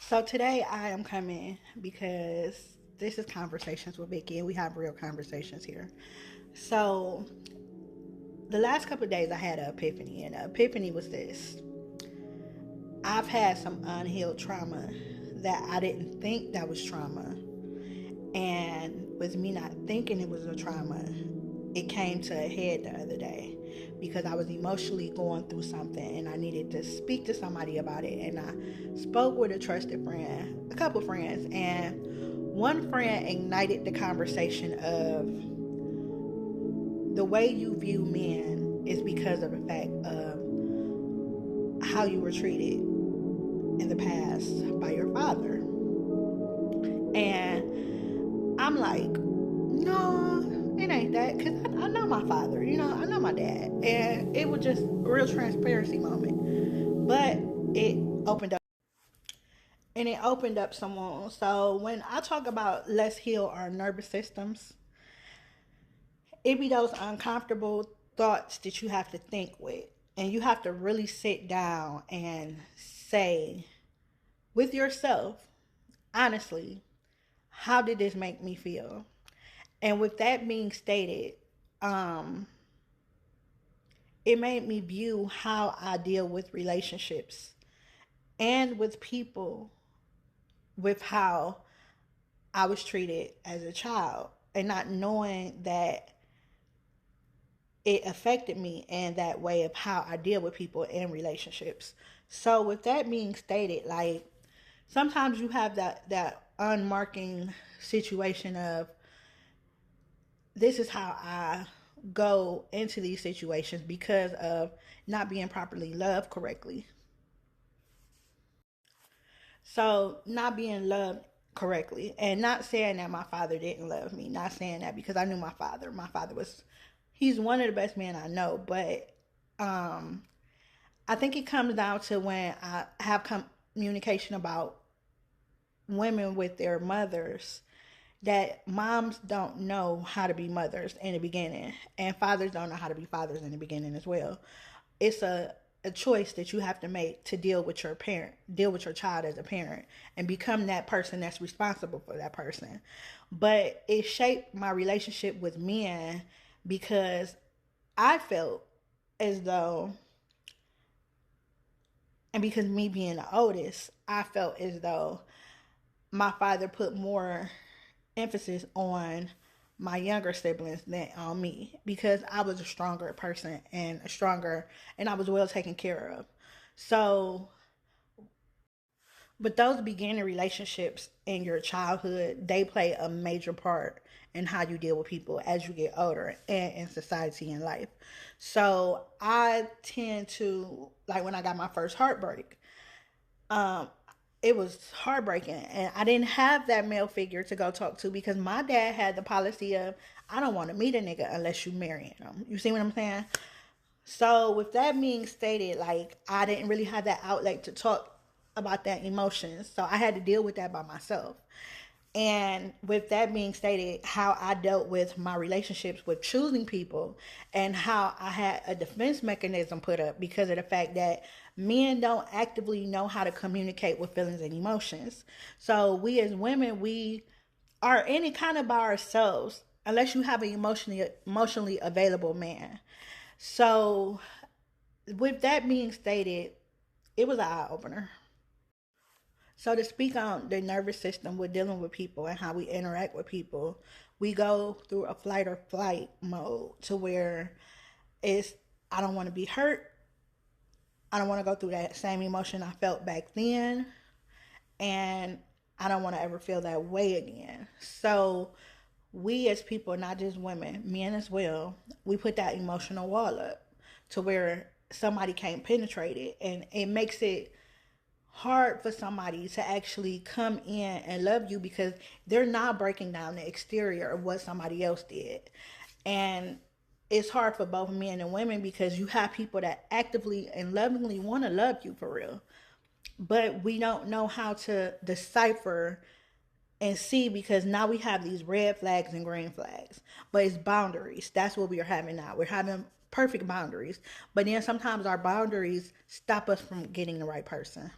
So today I am coming because this is Conversations with Vicky, and we have real conversations here. So the last couple of days I had an epiphany, and the epiphany was this: I've had some unhealed trauma that I didn't think that was trauma, and with me not thinking it was a trauma, it came to a head the other day because I was emotionally going through something and I needed to speak to somebody about it. And I spoke with a trusted friend, a couple friends, and one friend ignited the conversation of the way you view men is because of the fact of how you were treated in the past by your father. And I'm like, no, it ain't that, because I know my father, I know my dad. And it was just a real transparency moment. But it opened up. And it opened up someone. So when I talk about let's heal our nervous systems, it be those uncomfortable thoughts that you have to think with. And you have to really sit down and say with yourself, honestly, how did this make me feel? And with that being stated, um, it made me view how I deal with relationships and with people with how I was treated as a child and not knowing that it affected me in that way of how I deal with people in relationships. So with that being stated, like sometimes you have that unmarking situation of this is how I go into these situations because of not being properly loved correctly. So, not being loved correctly, and not saying that my father didn't love me, not saying that because I knew my father. My father was, he's one of the best men I know, but um, I think it comes down to when I have communication about women with their mothers that moms don't know how to be mothers in the beginning and fathers don't know how to be fathers in the beginning as well. It's a choice that you have to make to deal with your child as a parent and become that person that's responsible for that person. But it shaped my relationship with men because I felt as though, and because me being the oldest, I felt as though my father put more emphasis on my younger siblings than on me because I was a stronger person and and I was well taken care of. So, but those beginning relationships in your childhood, they play a major part in how you deal with people as you get older and in society and life. So I tend to, like, when I got my first heartbreak, um, it was heartbreaking, and I didn't have that male figure to go talk to because my dad had the policy of I don't want to meet a nigga unless you marry him. You see what I'm saying? So with that being stated, like I didn't really have that outlet to talk about that emotions, so I had to deal with that by myself. And with that being stated, how I dealt with my relationships with choosing people and how I had a defense mechanism put up because of the fact that men don't actively know how to communicate with feelings and emotions. So we as women, we are any kind of by ourselves unless you have an emotionally available man. So with that being stated, it was an eye opener. So to speak on the nervous system with dealing with people and how we interact with people, we go through a flight or flight mode to where it's I don't want to be hurt. I don't want to go through that same emotion I felt back then, and I don't want to ever feel that way again. So we as people, not just women, men as well, we put that emotional wall up to where somebody can't penetrate it, and it makes it hard for somebody to actually come in and love you because they're not breaking down the exterior of what somebody else did. And it's hard for both men and women because you have people that actively and lovingly want to love you for real, but we don't know how to decipher and see because now we have these red flags and green flags, but it's boundaries. That's what we are having now. We're having perfect boundaries, but then sometimes our boundaries stop us from getting the right person.